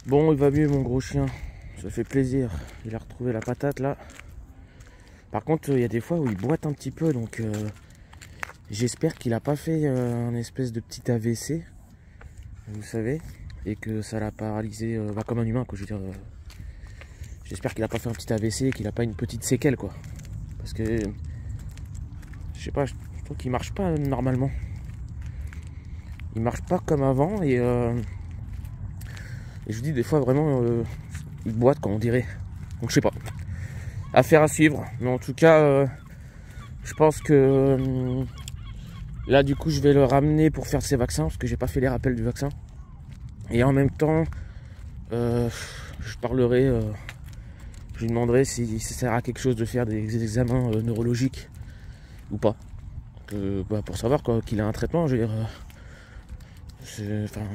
Bon, il va mieux mon gros chien. Ça fait plaisir. Il a retrouvé la patate là. Par contre, il y a des fois où il boite un petit peu, donc j'espère qu'il a pas fait un espèce de petit AVC, vous savez, et que ça l'a paralysé, comme un humain, quoi. Je veux dire, j'espère qu'il a pas fait un petit AVC et qu'il a pas une petite séquelle, quoi. Parce que je sais pas, je trouve qu'il marche pas normalement. Il marche pas comme avant et je vous dis des fois vraiment il boite, comme on dirait. Donc je sais pas. Affaire à suivre. Mais en tout cas, je pense que là du coup je vais le ramener pour faire ses vaccins parce que j'ai pas fait les rappels du vaccin. Et en même temps, je parlerai, je lui demanderai si ça sert à quelque chose de faire des examens neurologiques ou pas. Pour savoir qu'il a un traitement, je veux dire. Enfin,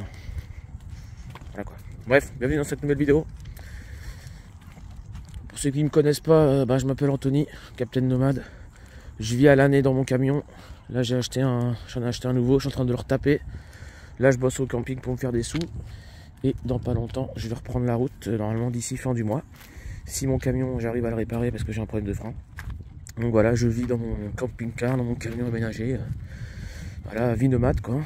voilà quoi. Bref, bienvenue dans cette nouvelle vidéo. Pour ceux qui ne me connaissent pas, je m'appelle Anthony, Captain Nomade. Je vis à l'année dans mon camion. Là j'en ai acheté un nouveau, je suis en train de le retaper. Là je bosse au camping pour me faire des sous. Et dans pas longtemps, je vais reprendre la route, normalement d'ici fin du mois. Si mon camion, j'arrive à le réparer parce que j'ai un problème de frein. Donc voilà, je vis dans mon camping-car, dans mon camion aménagé. Voilà, vie nomade quoi.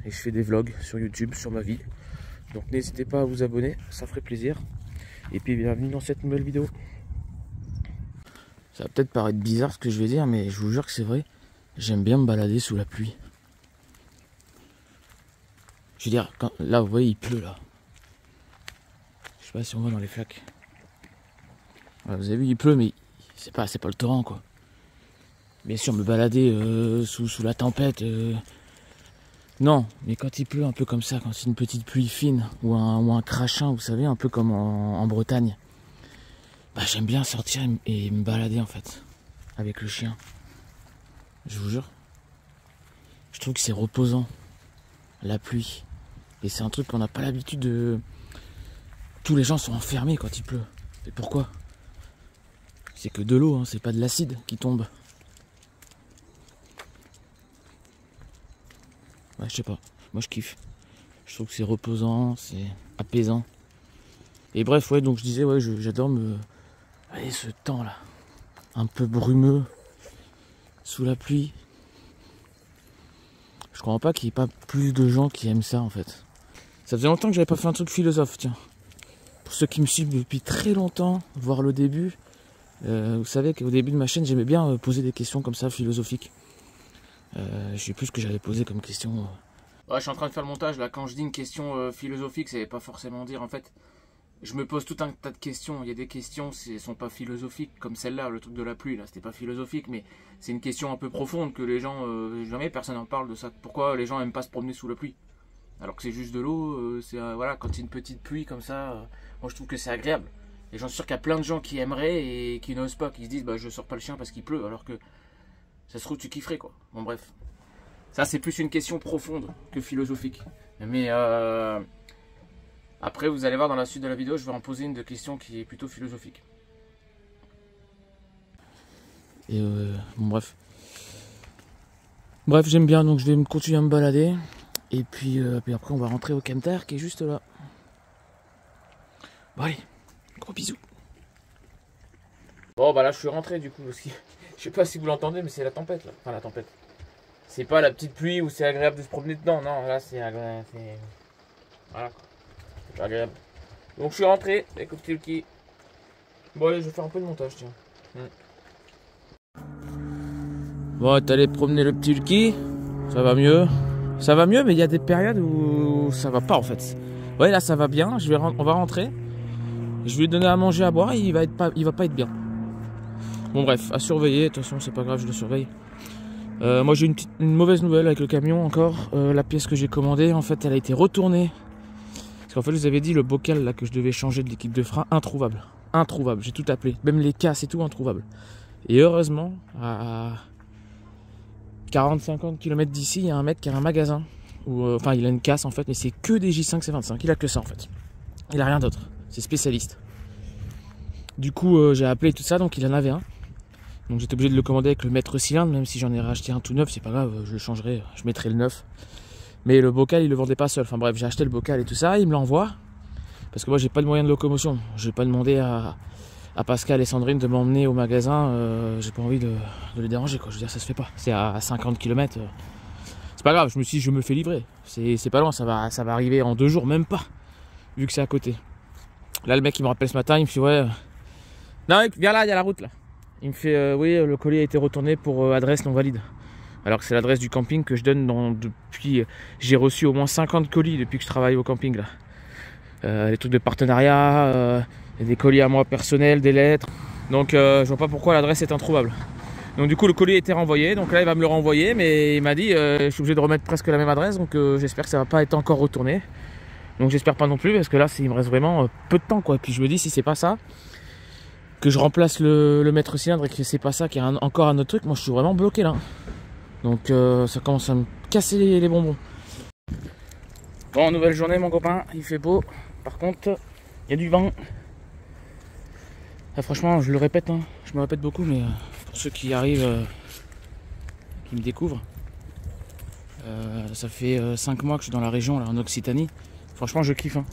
Et je fais des vlogs sur YouTube, sur ma vie. Donc n'hésitez pas à vous abonner, ça ferait plaisir. Et puis bienvenue dans cette nouvelle vidéo. Ça va peut-être paraître bizarre ce que je vais dire, mais je vous jure que c'est vrai. J'aime bien me balader sous la pluie. Je veux dire, là vous voyez il pleut là. Je sais pas si on voit dans les flaques. Voilà, vous avez vu il pleut mais c'est pas le torrent quoi. Bien sûr me balader sous la tempête. Non, mais quand il pleut un peu comme ça, quand c'est une petite pluie fine ou un crachin, vous savez, un peu comme en Bretagne, j'aime bien sortir et me balader en fait, avec le chien. Je vous jure. Je trouve que c'est reposant, la pluie. Et c'est un truc qu'on n'a pas l'habitude de... Tous les gens sont enfermés quand il pleut. Et pourquoi? C'est que de l'eau, hein, c'est pas de l'acide qui tombe. Ouais, je sais pas, moi je kiffe. Je trouve que c'est reposant, c'est apaisant. Et bref, ouais, donc je disais, ouais, j'adore Allez, ce temps là, un peu brumeux, sous la pluie. Je comprends pas qu'il n'y ait pas plus de gens qui aiment ça en fait. Ça faisait longtemps que j'avais pas fait un truc philosophe, tiens. Pour ceux qui me suivent depuis très longtemps, voire le début, vous savez qu'au début de ma chaîne, j'aimais bien poser des questions comme ça, philosophiques. Je sais plus ce que j'avais posé comme question. Ouais, je suis en train de faire le montage là. Quand je dis une question philosophique, ça veut pas forcément dire en fait. Je me pose tout un tas de questions. Il y a des questions qui sont pas philosophiques, comme celle-là, le truc de la pluie là. C'était pas philosophique, mais c'est une question un peu profonde que les gens jamais personne n'en parle de ça. Pourquoi les gens aiment pas se promener sous la pluie alors que c'est juste de l'eau. Voilà, quand c'est une petite pluie comme ça, moi je trouve que c'est agréable. Et j'en suis sûr qu'il y a plein de gens qui aimeraient et qui n'osent pas, qui se disent je sors pas le chien parce qu'il pleut, alors que ça se trouve tu kifferais quoi. Bon bref, ça c'est plus une question profonde que philosophique. Mais après vous allez voir dans la suite de la vidéo, je vais en poser une de questions qui est plutôt philosophique. Et bon bref j'aime bien, donc je vais continuer à me balader. Et puis après on va rentrer au camtar qui est juste là. Bon allez, gros bisous. Bon là je suis rentré du coup aussi. Je sais pas si vous l'entendez, mais c'est la tempête là. Enfin la tempête. C'est pas la petite pluie où c'est agréable de se promener dedans. Non, là c'est agréable. Voilà. C'est pas agréable. Donc je suis rentré avec le petit Lucky. Bon allez, je vais faire un peu de montage, tiens. Bon, t'es allé promener le petit Lucky. Ça va mieux. Ça va mieux, mais il y a des périodes où ça va pas en fait. Ouais, là ça va bien. On va rentrer. Je vais lui donner à manger, à boire. Et il va pas être bien. Bon bref, à surveiller. De toute façon, c'est pas grave, je le surveille. Moi j'ai une mauvaise nouvelle avec le camion encore. La pièce que j'ai commandée, en fait, elle a été retournée. Parce qu'en fait, je vous avais dit le bocal là que je devais changer de l'équipe de frein, introuvable. Introuvable. J'ai tout appelé. Même les casses et tout, introuvable. Et heureusement, à 40-50 km d'ici, il y a un mec qui a un magasin. Enfin, il a une casse en fait, mais c'est que des J5 C25. Il a que ça en fait. Il a rien d'autre. C'est spécialiste. Du coup, j'ai appelé tout ça, donc il en avait un. Donc j'étais obligé de le commander avec le mètre cylindre, même si j'en ai racheté un tout neuf, c'est pas grave, je le changerai, je mettrai le neuf. Mais le bocal, il le vendait pas seul. Enfin bref, j'ai acheté le bocal et tout ça, il me l'envoie. Parce que moi j'ai pas de moyen de locomotion. Je vais pas demander à Pascal et Sandrine de m'emmener au magasin. J'ai pas envie de les déranger quoi. Je veux dire, ça se fait pas. C'est à 50 km. C'est pas grave, je me suis dit, je me fais livrer. C'est pas loin, ça va arriver en 2 jours, même pas. Vu que c'est à côté. Là le mec il me rappelle ce matin, il me fait ouais. Non mec, viens là, il y a la route là. Il me fait oui, le colis a été retourné pour adresse non valide. Alors que c'est l'adresse du camping que je donne depuis. J'ai reçu au moins 50 colis depuis que je travaille au camping là. Les trucs de partenariat, des colis à moi personnels, des lettres. Donc je vois pas pourquoi l'adresse est introuvable. Donc du coup le colis a été renvoyé, donc là il va me le renvoyer, mais il m'a dit je suis obligé de remettre presque la même adresse, donc j'espère que ça va pas être encore retourné. Donc j'espère pas non plus, parce que là il me reste vraiment peu de temps quoi. Et puis je me dis si c'est pas ça, que je remplace le maître cylindre et que c'est pas ça, qu'il y a encore un autre truc, moi je suis vraiment bloqué là. Donc ça commence à me casser les bonbons. Bon, nouvelle journée mon copain, il fait beau. Par contre, il y a du vent. Ah, franchement, je le répète, hein, je me répète beaucoup, mais pour ceux qui arrivent, qui me découvrent, ça fait 5 mois que je suis dans la région, là, en Occitanie. Franchement, je kiffe. Hein.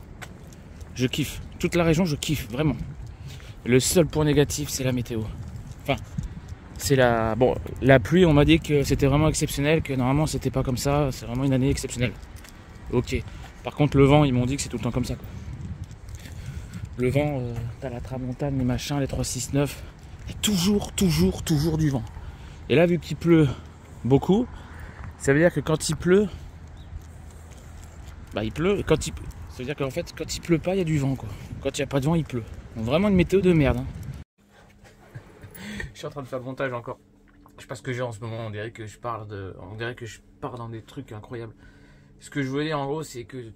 Je kiffe. Toute la région, je kiffe, vraiment. Le seul point négatif, c'est la météo. Enfin, c'est la pluie, on m'a dit que c'était vraiment exceptionnel, que normalement c'était pas comme ça, c'est vraiment une année exceptionnelle. Ok. Par contre le vent, ils m'ont dit que c'est tout le temps comme ça quoi. Le vent, t'as la tramontane, les machins, les 369, il y a toujours du vent. Et là vu qu'il pleut beaucoup, ça veut dire que quand il pleut, bah il pleut, et quand il pleut. Ça veut dire qu'en fait quand il pleut pas, il y a du vent quoi. Quand il n'y a pas de vent, il pleut. Donc vraiment une météo de merde. Hein. Je suis en train de faire le montage encore. Je sais pas ce que j'ai en ce moment, on dirait que je pars dans des trucs incroyables. Ce que je veux dire en gros, c'est que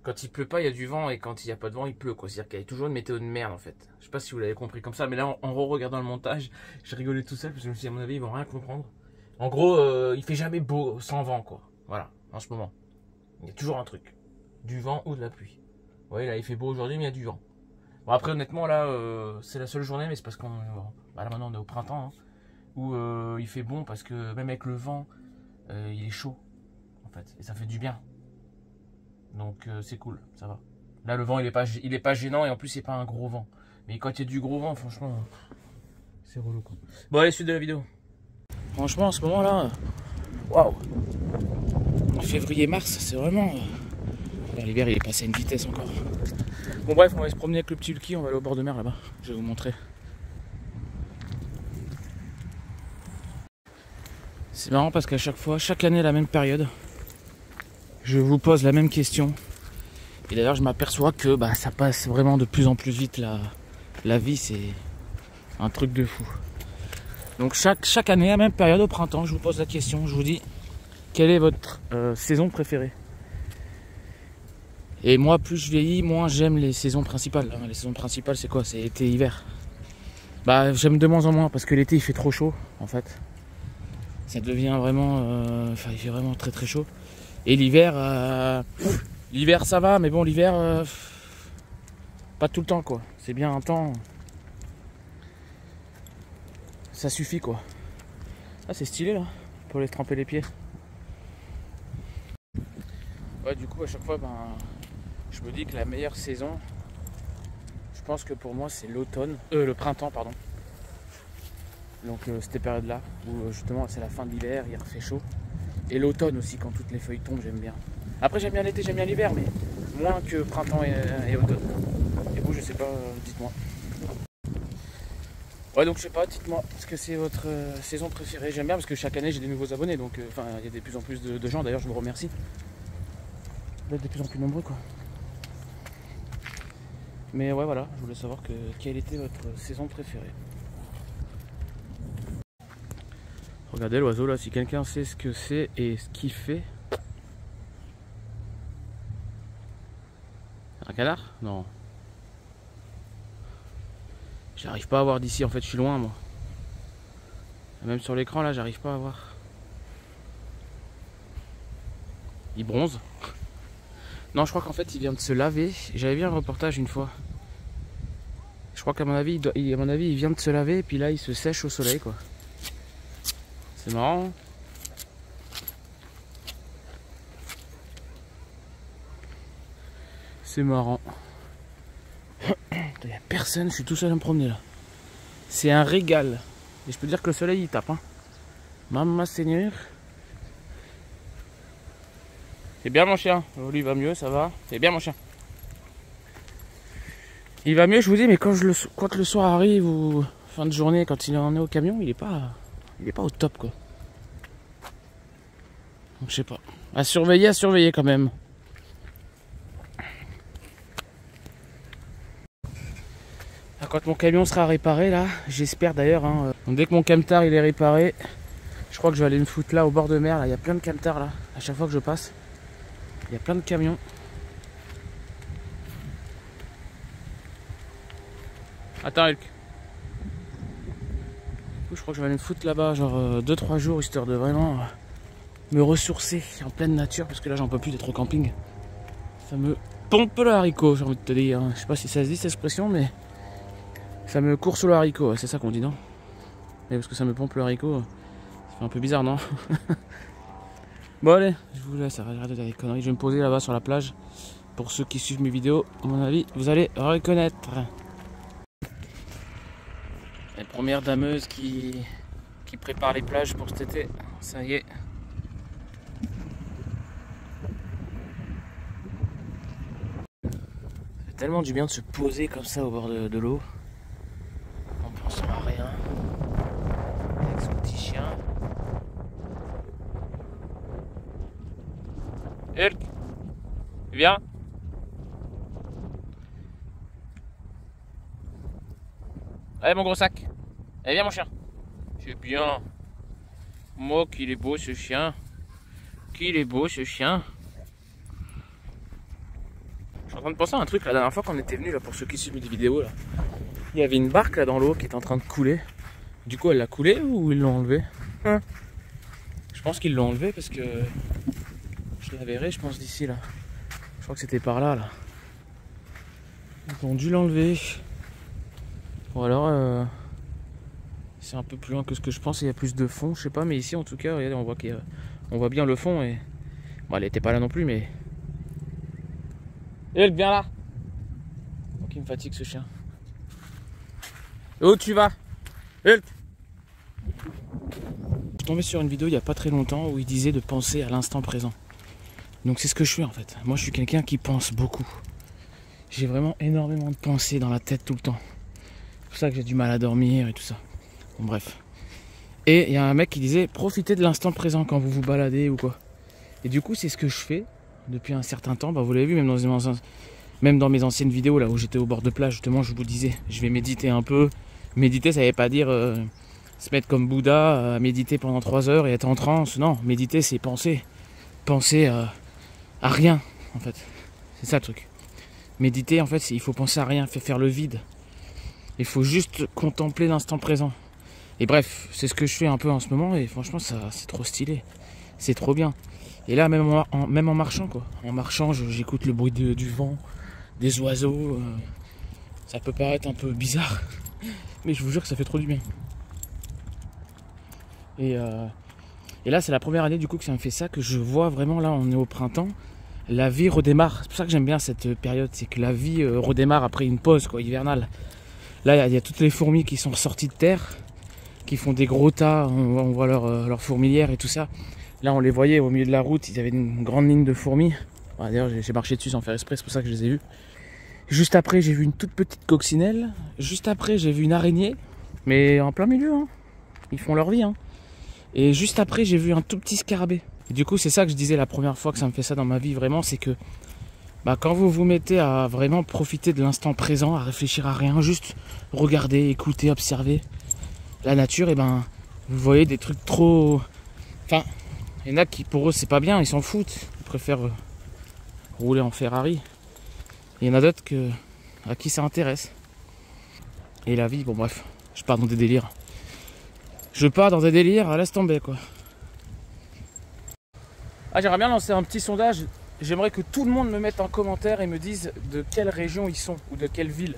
quand il pleut pas, il y a du vent, et quand il n'y a pas de vent, il pleut quoi. C'est-à-dire qu'il y a toujours une météo de merde en fait. Je sais pas si vous l'avez compris comme ça, mais là en re-regardant le montage, j'ai rigolé tout seul parce que je me suis dit à mon avis ils vont rien comprendre. En gros, il fait jamais beau sans vent quoi. Voilà, en ce moment. Il y a toujours un truc. Du vent ou de la pluie. Vous voyez là il fait beau aujourd'hui mais il y a du vent. Bon après honnêtement là c'est la seule journée, mais c'est parce qu'on là maintenant on est au printemps hein, où il fait bon, parce que même avec le vent il est chaud en fait et ça fait du bien, donc c'est cool, ça va. Là le vent il est pas gênant, et en plus c'est pas un gros vent, mais quand il y a du gros vent franchement c'est relou quoi. Bon allez, suite de la vidéo. Franchement en ce moment là waouh, février-mars c'est vraiment l'hiver il est passé à une vitesse encore. Bon bref, on va se promener avec le petit Lucky, on va aller au bord de mer là-bas, je vais vous montrer. C'est marrant parce qu'à chaque fois, chaque année à la même période, je vous pose la même question. Et d'ailleurs je m'aperçois que ça passe vraiment de plus en plus vite, la vie, c'est un truc de fou. Donc chaque année à la même période au printemps, je vous pose la question, je vous dis quelle est votre saison préférée. Et moi plus je vieillis, moins j'aime les saisons principales. Les saisons principales c'est quoi? C'est été, hiver. J'aime de moins en moins parce que l'été il fait trop chaud en fait. Ça devient vraiment, il fait vraiment très chaud. Et l'hiver, l'hiver ça va, mais bon l'hiver, pas tout le temps quoi. C'est bien un temps, ça suffit quoi. Ah c'est stylé là, pour aller tremper les pieds. Ouais du coup à chaque fois je me dis que la meilleure saison, je pense que pour moi c'est l'automne, le printemps pardon. Donc cette période là où justement c'est la fin de l'hiver, il refait chaud. Et l'automne aussi quand toutes les feuilles tombent, j'aime bien. Après j'aime bien l'été, j'aime bien l'hiver, mais moins que printemps et automne. Et vous je sais pas, dites-moi. Ouais donc je sais pas, dites-moi, est-ce que c'est votre saison préférée? J'aime bien parce que chaque année j'ai des nouveaux abonnés, donc il y a de plus en plus de gens, d'ailleurs je vous remercie d'être de plus en plus nombreux quoi. Mais ouais voilà, je voulais savoir quelle était votre saison préférée. Regardez l'oiseau là, si quelqu'un sait ce que c'est et ce qu'il fait. Un canard? Non. J'arrive pas à voir d'ici, en fait je suis loin moi. Même sur l'écran là j'arrive pas à voir. Il bronze. Non je crois qu'en fait il vient de se laver. J'avais vu un reportage une fois. Je crois qu'à mon avis, il vient de se laver et puis là il se sèche au soleil quoi. C'est marrant. C'est marrant. Il n'y a personne, je suis tout seul à me promener là. C'est un régal. Et je peux dire que le soleil il tape. Hein. Maman Seigneur. C'est bien mon chien. Oh, lui il va mieux, ça va. C'est bien mon chien. Il va mieux, je vous dis, mais quand le soir arrive ou fin de journée, quand il en est au camion, il est pas au top quoi. Donc je sais pas. À surveiller quand même. Quand mon camion sera réparé là, j'espère d'ailleurs, hein, dès que mon camtar il est réparé, je crois que je vais aller me foutre là au bord de mer, là il y a plein de camtars là, à chaque fois que je passe, il y a plein de camions. Attends Hulk. Du coup je crois que je vais aller me foutre là-bas genre 2-3 jours histoire de vraiment me ressourcer en pleine nature, parce que là j'en peux plus d'être au camping. Ça me pompe le haricot, j'ai envie de te dire, hein. Je sais pas si ça se dit cette expression, mais ça me court sur le haricot, c'est ça qu'on dit, non? Mais parce que ça me pompe le haricot, ça fait un peu bizarre, non? Bon allez, je vous laisse arrêter de dire des conneries. Je vais me poser là-bas sur la plage. Pour ceux qui suivent mes vidéos, à mon avis, vous allez reconnaître. Les premières dameuses qui préparent les plages pour cet été. Ça y est. Ça fait tellement du bien de se poser comme ça au bord de l'eau. En pensant à rien. Avec son petit chien. Hulk, viens. Allez mon gros sac. Allez viens mon chien. C'est bien. Moi qu'il est beau ce chien. Qu'il est beau ce chien. Je suis en train de penser à un truc la dernière fois qu'on était venu là, pour ceux qui suivent des vidéos là. Il y avait une barque là dans l'eau qui est en train de couler. Du coup elle l'a coulée ou ils l'ont enlevée? Je pense qu'ils l'ont enlevée parce que je la verrai je pense d'ici là. Je crois que c'était par là là. Ils ont dû l'enlever. Ou alors c'est un peu plus loin que ce que je pense, il y a plus de fond, je sais pas, mais ici en tout cas, regardez, on voit bien le fond et bon, elle était pas là non plus, mais Hulk, viens là. Donc il me fatigue ce chien. Et où tu vas, Hulk? Je suis tombé sur une vidéo il y a pas très longtemps où il disait de penser à l'instant présent. Donc c'est ce que je fais en fait. Moi je suis quelqu'un qui pense beaucoup. J'ai vraiment énormément de pensées dans la tête tout le temps. C'est pour ça que j'ai du mal à dormir et tout ça. Bon, bref. Et il y a un mec qui disait profitez de l'instant présent quand vous vous baladez ou quoi. Et du coup c'est ce que je fais depuis un certain temps. Bah, vous l'avez vu même dans mes anciennes vidéos là où j'étais au bord de plage, justement je vous disais je vais méditer un peu. Méditer ça veut pas dire se mettre comme Bouddha à méditer pendant 3 heures et être en transe. Non, méditer c'est penser. Penser à rien en fait. C'est ça le truc. Méditer en fait il faut penser à rien, faire le vide. Il faut juste contempler l'instant présent. Et bref, c'est ce que je fais un peu en ce moment et franchement ça c'est trop stylé. C'est trop bien. Et là même en marchant quoi. En marchant j'écoute le bruit du vent, des oiseaux. Ça peut paraître un peu bizarre. Mais je vous jure que ça fait trop du bien. Et là c'est la première année du coup que ça me fait ça, que je vois vraiment, là on est au printemps, la vie redémarre. C'est pour ça que j'aime bien cette période, c'est que la vie redémarre après une pause quoi, hivernale. Là il y a toutes les fourmis qui sont ressorties de terre, qui font des gros tas, on voit leur fourmilière et tout ça. Là on les voyait au milieu de la route, ils avaient une grande ligne de fourmis. D'ailleurs j'ai marché dessus sans faire exprès, c'est pour ça que je les ai vus. Juste après j'ai vu une toute petite coccinelle, juste après j'ai vu une araignée, mais en plein milieu, hein. Ils font leur vie. Hein. Et juste après j'ai vu un tout petit scarabée. Et du coup c'est ça que je disais la première fois que ça me fait ça dans ma vie vraiment, c'est que bah, quand vous vous mettez à vraiment profiter de l'instant présent, à réfléchir à rien, juste regarder, écouter, observer la nature, et ben vous voyez des trucs trop... Enfin, il y en a qui pour eux c'est pas bien, ils s'en foutent, ils préfèrent rouler en Ferrari. Et il y en a d'autres à qui ça intéresse. Et la vie, bon bref, je pars dans des délires. Laisse tomber quoi. Ah, j'aimerais bien lancer un petit sondage. J'aimerais que tout le monde me mette en commentaire et me dise de quelle région ils sont ou de quelle ville.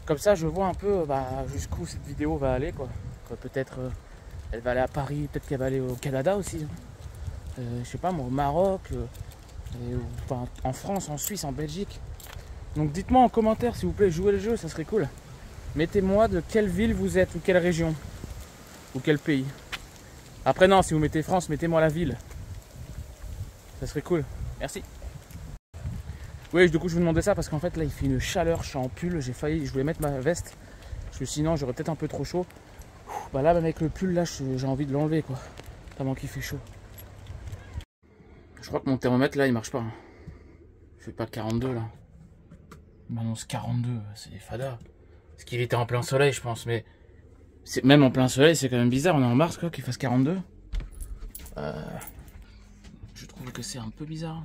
Comme ça je vois un peu jusqu'où cette vidéo va aller quoi. Peut-être elle va aller à Paris, peut-être qu'elle va aller au Canada aussi. Je sais pas moi, au Maroc, Et, enfin, en France, en Suisse, en Belgique. Donc dites-moi en commentaire s'il vous plaît, jouez le jeu, ça serait cool. Mettez-moi de quelle ville vous êtes, ou quelle région, ou quel pays. Après non, si vous mettez France, mettez-moi la ville. Ça serait cool. Merci. Oui, du coup je vous demandais ça parce qu'en fait là il fait une chaleur, je suis en pull, j'ai failli, je voulais mettre ma veste. Parce que sinon j'aurais peut-être un peu trop chaud. Bah là avec le pull là j'ai envie de l'enlever quoi. Tellement qu'il fait chaud. Je crois que mon thermomètre là il marche pas. Hein. Il fait pas 42 là. Il m'annonce 42, c'est fada. Parce qu'il était en plein soleil je pense, mais même en plein soleil c'est quand même bizarre, on est en mars quoi qu'il fasse 42. Je trouve que c'est un peu bizarre.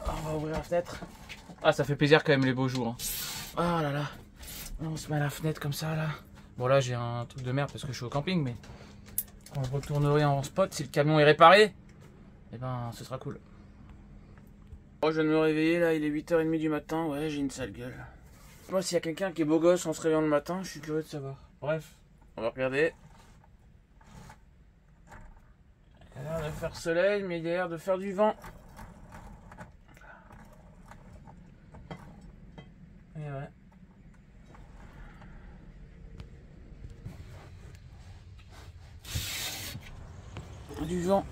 On va ouvrir la fenêtre. Ah ça fait plaisir quand même les beaux jours. Hein. Oh là là. On se met à la fenêtre comme ça là. Bon là j'ai un truc de merde parce que je suis au camping, mais quand je retournerai en spot, si le camion est réparé, et ben ce sera cool. Moi je viens de me réveiller là, il est 8h30 du matin, ouais j'ai une sale gueule. Moi s'il y a quelqu'un qui est beau gosse en se réveillant le matin, je suis curieux de savoir. Bref, on va regarder. Il a l'air de faire soleil, mais il a l'air de faire du vent. Et ouais. Du vent.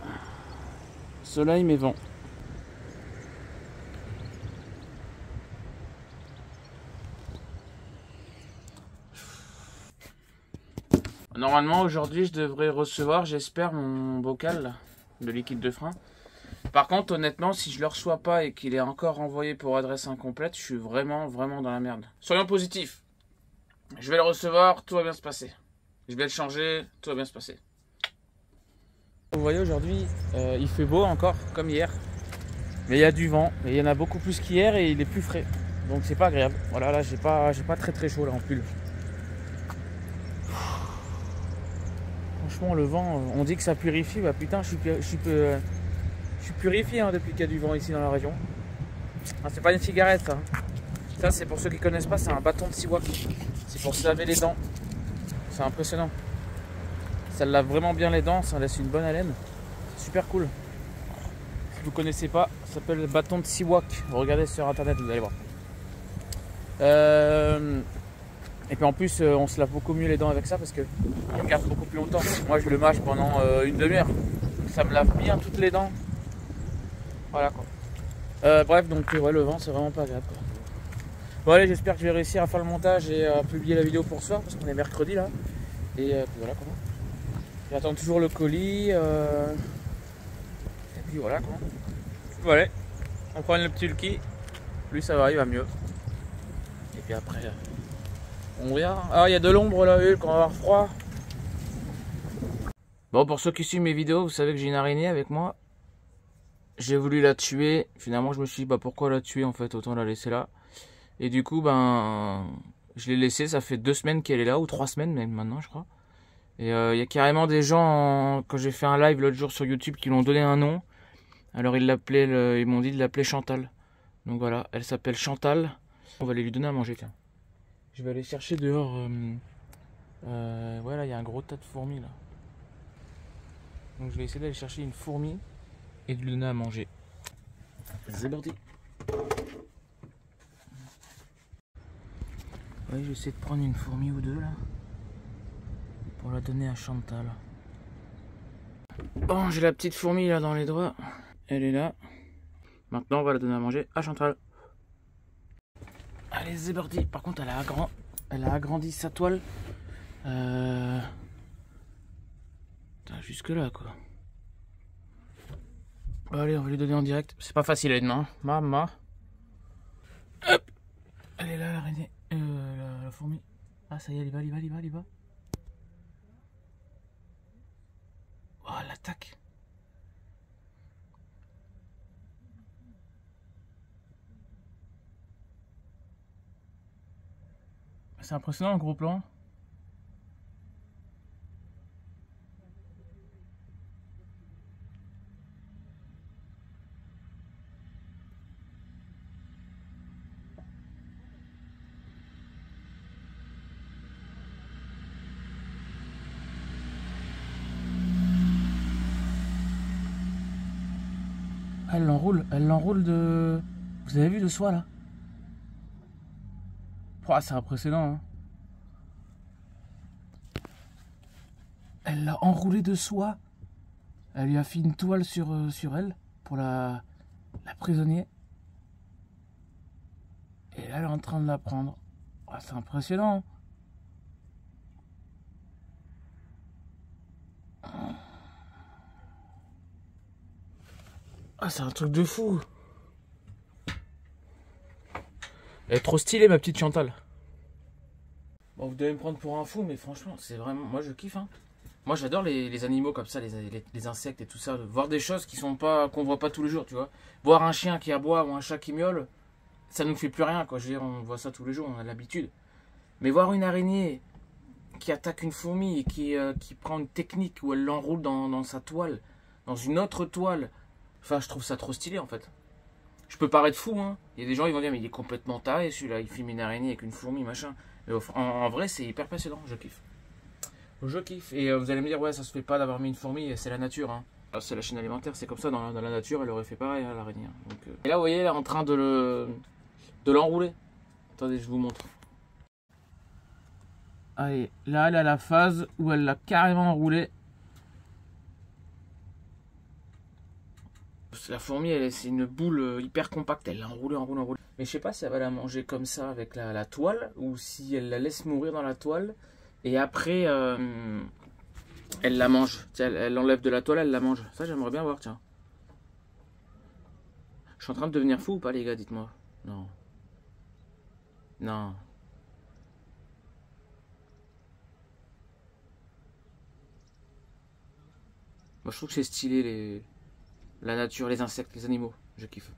Soleil mais vent. Normalement aujourd'hui je devrais recevoir, j'espère, mon bocal là, de liquide de frein. Par contre honnêtement si je le reçois pas et qu'il est encore envoyé pour adresse incomplète, je suis vraiment dans la merde. Soyons positifs. Je vais le recevoir, tout va bien se passer. Je vais le changer, tout va bien se passer. Vous voyez aujourd'hui il fait beau encore comme hier. Mais il y a du vent et il y en a beaucoup plus qu'hier et il est plus frais. Donc c'est pas agréable. Voilà là j'ai pas très chaud là en pull. Franchement le vent, on dit que ça purifie, bah putain je suis purifié hein, depuis qu'il y a du vent ici dans la région. Ah, c'est pas une cigarette ça. Ça c'est pour ceux qui connaissent pas, c'est un bâton de siwak. C'est pour se laver les dents. C'est impressionnant. Ça lave vraiment bien les dents, ça laisse une bonne haleine. C'est super cool. Si vous connaissez pas, ça s'appelle le bâton de siwak. Vous regardez sur internet, vous allez voir. Et puis en plus on se lave beaucoup mieux les dents avec ça parce que on garde beaucoup plus longtemps. Moi je le mâche pendant une demi-heure. Ça me lave bien toutes les dents. Voilà quoi. Bref donc ouais, le vent c'est vraiment pas agréable quoi. Bon allez, j'espère que je vais réussir à faire le montage et à publier la vidéo pour ce soir parce qu'on est mercredi là. Et puis voilà quoi. J'attends toujours le colis. Et puis voilà quoi. Voilà. On prend le petit Lucky. Lui ça va, il va mieux. Et puis après. On verra. Ah, il y a de l'ombre là, quand on va avoir froid. Bon, pour ceux qui suivent mes vidéos, vous savez que j'ai une araignée avec moi. J'ai voulu la tuer. Finalement, je me suis dit, bah pourquoi la tuer en fait, autant la laisser là. Et du coup, ben, je l'ai laissée. Ça fait 2 semaines qu'elle est là, ou 3 semaines même maintenant, je crois. Et il y a carrément des gens, quand j'ai fait un live l'autre jour sur YouTube, qui l'ont donné un nom. Alors ils m'ont dit de l'appeler Chantal. Donc voilà, elle s'appelle Chantal. On va aller lui donner à manger, tiens. Je vais aller chercher dehors. Ouais, là, il y a un gros tas de fourmis, là. Donc, je vais essayer d'aller chercher une fourmi et de lui donner à manger. C'est parti. Ouais, je vais essayer de prendre une fourmi ou deux, là. Pour la donner à Chantal. Bon, j'ai la petite fourmi, là, dans les doigts. Elle est là. Maintenant, on va la donner à manger à Chantal. Allez, c'est parti. Par contre, elle a agrandi sa toile. Jusque là, quoi. Allez, on va lui donner en direct. C'est pas facile à une main. Maman. Hop. Elle est là, l'araignée. La fourmi. Ah, ça y est, elle y va. Oh, elle attaque. C'est impressionnant, un gros plan. Elle l'enroule de... Vous avez vu de soie là? Oh, c'est impressionnant, hein. Elle l'a enroulé de soie. Elle lui a fait une toile sur elle pour la prisonnier. Et là, elle est en train de la prendre. Oh, c'est impressionnant. Ah, c'est un truc de fou. Elle est trop stylée, ma petite Chantal. Bon, vous devez me prendre pour un fou, mais franchement, c'est vraiment... Moi, je kiffe, hein. Moi, j'adore les animaux comme ça, les insectes et tout ça. Voir des choses qui sont pas, qu'on voit pas tous les jours, tu vois. Voir un chien qui aboie ou un chat qui miaule, ça nous fait plus rien, quoi. Je veux dire, on voit ça tous les jours, on a l'habitude. Mais voir une araignée qui attaque une fourmi et qui prend une technique où elle l'enroule dans sa toile, dans une autre toile, enfin, je trouve ça trop stylé, en fait. Je peux paraître fou, hein. Il y a des gens, ils vont dire, mais il est complètement taré, celui-là, il filme une araignée avec une fourmi, machin. Mais en vrai, c'est hyper passionnant, je kiffe. Je kiffe. Et vous allez me dire, ouais, ça se fait pas d'avoir mis une fourmi, c'est la nature, hein. C'est la chaîne alimentaire, c'est comme ça, dans la nature, elle aurait fait pareil, hein, l'araignée. Et là, vous voyez, elle est en train de l'enrouler. Attendez, je vous montre. Allez, là, elle a la phase où elle l'a carrément enroulé. La fourmi, c'est une boule hyper compacte, elle l'a enroulée. Mais je sais pas si elle va la manger comme ça avec la toile, ou si elle la laisse mourir dans la toile, et après, elle la mange. Elle l'enlève de la toile, elle la mange. Ça, j'aimerais bien voir, tiens. Je suis en train de devenir fou ou pas, les gars, dites-moi. Non. Non. Moi, je trouve que c'est stylé, la nature, les insectes, les animaux. Je kiffe.